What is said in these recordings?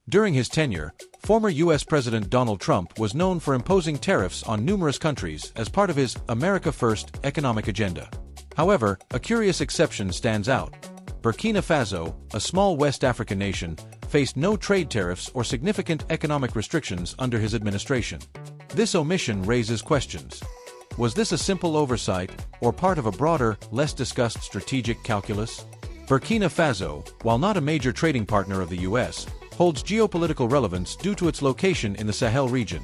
During his tenure, former U.S. President Donald Trump was known for imposing tariffs on numerous countries as part of his America First economic agenda. However, a curious exception stands out. Burkina Faso, a small West African nation, faced no trade tariffs or significant economic restrictions under his administration. This omission raises questions. Was this a simple oversight, or part of a broader, less discussed strategic calculus? Burkina Faso, while not a major trading partner of the U.S., holds geopolitical relevance due to its location in the Sahel region,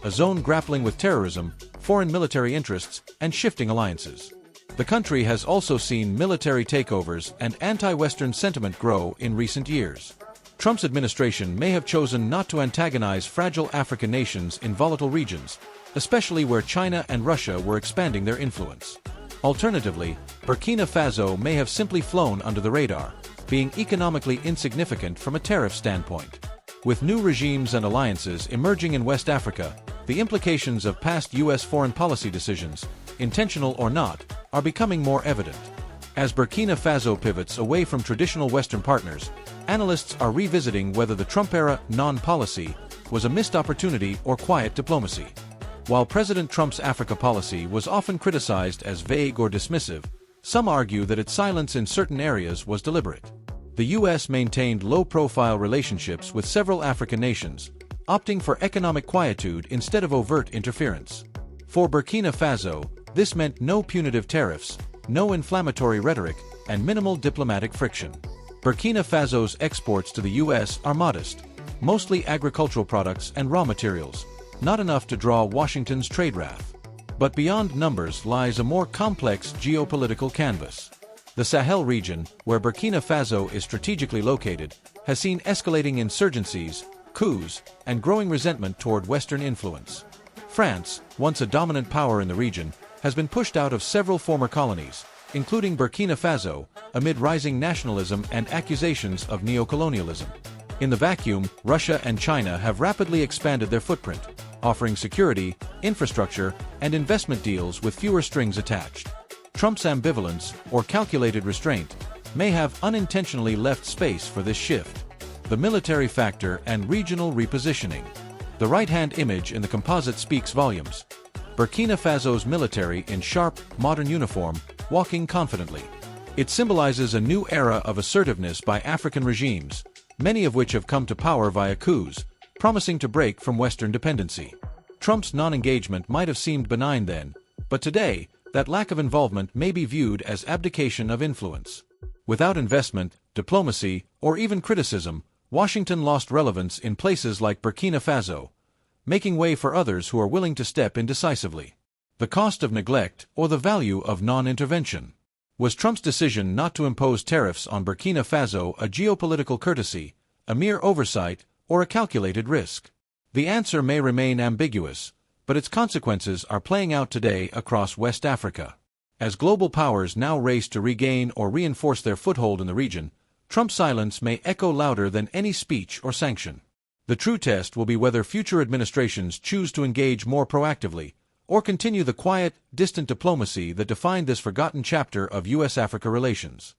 a zone grappling with terrorism, foreign military interests, and shifting alliances. The country has also seen military takeovers and anti-Western sentiment grow in recent years. Trump's administration may have chosen not to antagonize fragile African nations in volatile regions, especially where China and Russia were expanding their influence. Alternatively, Burkina Faso may have simply flown under the radar, being economically insignificant from a tariff standpoint. With new regimes and alliances emerging in West Africa, the implications of past U.S. foreign policy decisions, intentional or not, are becoming more evident. As Burkina Faso pivots away from traditional Western partners, analysts are revisiting whether the Trump-era non-policy was a missed opportunity or quiet diplomacy. While President Trump's Africa policy was often criticized as vague or dismissive, some argue that its silence in certain areas was deliberate. The U.S. maintained low-profile relationships with several African nations, opting for economic quietude instead of overt interference. For Burkina Faso, this meant no punitive tariffs, no inflammatory rhetoric, and minimal diplomatic friction. Burkina Faso's exports to the U.S. are modest, mostly agricultural products and raw materials, not enough to draw Washington's trade wrath. But beyond numbers lies a more complex geopolitical canvas. The Sahel region, where Burkina Faso is strategically located, has seen escalating insurgencies, coups, and growing resentment toward Western influence. France, once a dominant power in the region, has been pushed out of several former colonies, including Burkina Faso, amid rising nationalism and accusations of neocolonialism. In the vacuum, Russia and China have rapidly expanded their footprint, offering security, infrastructure, and investment deals with fewer strings attached. Trump's ambivalence, or calculated restraint, may have unintentionally left space for this shift. The military factor and regional repositioning. The right-hand image in the composite speaks volumes. Burkina Faso's military in sharp, modern uniform, walking confidently. It symbolizes a new era of assertiveness by African regimes, many of which have come to power via coups, promising to break from Western dependency. Trump's non-engagement might have seemed benign then, but today, that lack of involvement may be viewed as abdication of influence. Without investment, diplomacy, or even criticism, Washington lost relevance in places like Burkina Faso, making way for others who are willing to step in decisively. The cost of neglect, or the value of non-intervention. Was Trump's decision not to impose tariffs on Burkina Faso a geopolitical courtesy, a mere oversight, or a calculated risk? The answer may remain ambiguous, but its consequences are playing out today across West Africa. As global powers now race to regain or reinforce their foothold in the region, Trump's silence may echo louder than any speech or sanction. The true test will be whether future administrations choose to engage more proactively, or continue the quiet, distant diplomacy that defined this forgotten chapter of U.S.-Africa relations.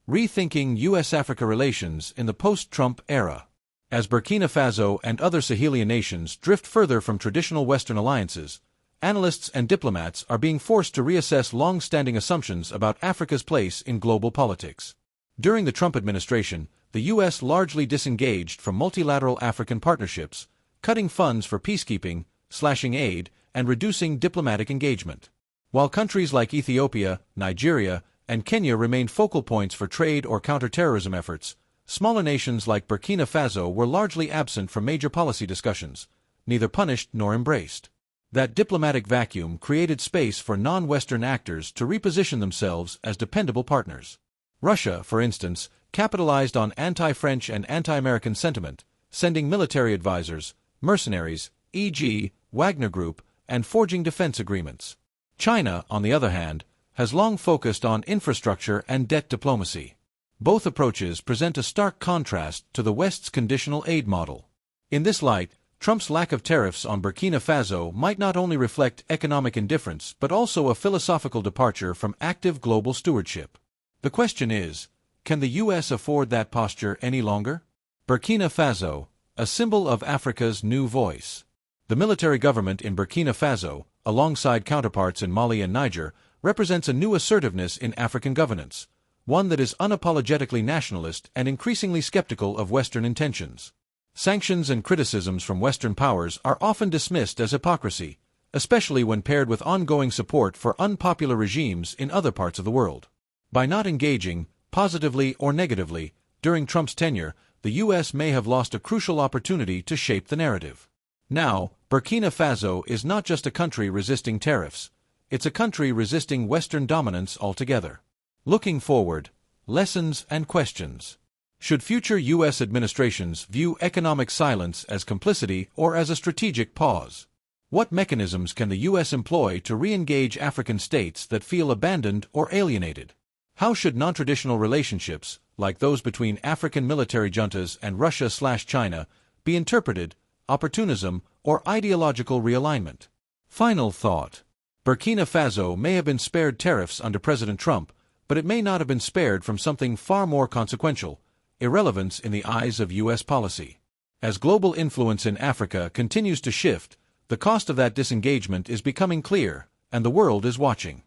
Rethinking U.S.-Africa relations in the post-Trump era. As Burkina Faso and other Sahelian nations drift further from traditional Western alliances, analysts and diplomats are being forced to reassess long-standing assumptions about Africa's place in global politics. During the Trump administration, the U.S. largely disengaged from multilateral African partnerships, cutting funds for peacekeeping, slashing aid, and reducing diplomatic engagement. While countries like Ethiopia, Nigeria, and Kenya remained focal points for trade or counterterrorism efforts, smaller nations like Burkina Faso were largely absent from major policy discussions, neither punished nor embraced. That diplomatic vacuum created space for non-Western actors to reposition themselves as dependable partners. Russia, for instance, capitalized on anti-French and anti-American sentiment, sending military advisors, mercenaries, e.g., Wagner Group, and forging defense agreements. China, on the other hand, has long focused on infrastructure and debt diplomacy. Both approaches present a stark contrast to the West's conditional aid model. In this light, Trump's lack of tariffs on Burkina Faso might not only reflect economic indifference but also a philosophical departure from active global stewardship. The question is, can the U.S. afford that posture any longer? Burkina Faso, a symbol of Africa's new voice. The military government in Burkina Faso, alongside counterparts in Mali and Niger, represents a new assertiveness in African governance, one that is unapologetically nationalist and increasingly skeptical of Western intentions. Sanctions and criticisms from Western powers are often dismissed as hypocrisy, especially when paired with ongoing support for unpopular regimes in other parts of the world. By not engaging, positively or negatively, during Trump's tenure, the U.S. may have lost a crucial opportunity to shape the narrative. Now, Burkina Faso is not just a country resisting tariffs, it's a country resisting Western dominance altogether. Looking forward, lessons and questions. Should future U.S. administrations view economic silence as complicity or as a strategic pause? What mechanisms can the U.S. employ to re-engage African states that feel abandoned or alienated? How should non-traditional relationships, like those between African military juntas and Russia/China, be interpreted, opportunism or ideological realignment? Final thought. Burkina Faso may have been spared tariffs under President Trump, but it may not have been spared from something far more consequential: irrelevance in the eyes of U.S. policy. As global influence in Africa continues to shift, the cost of that disengagement is becoming clear, and the world is watching.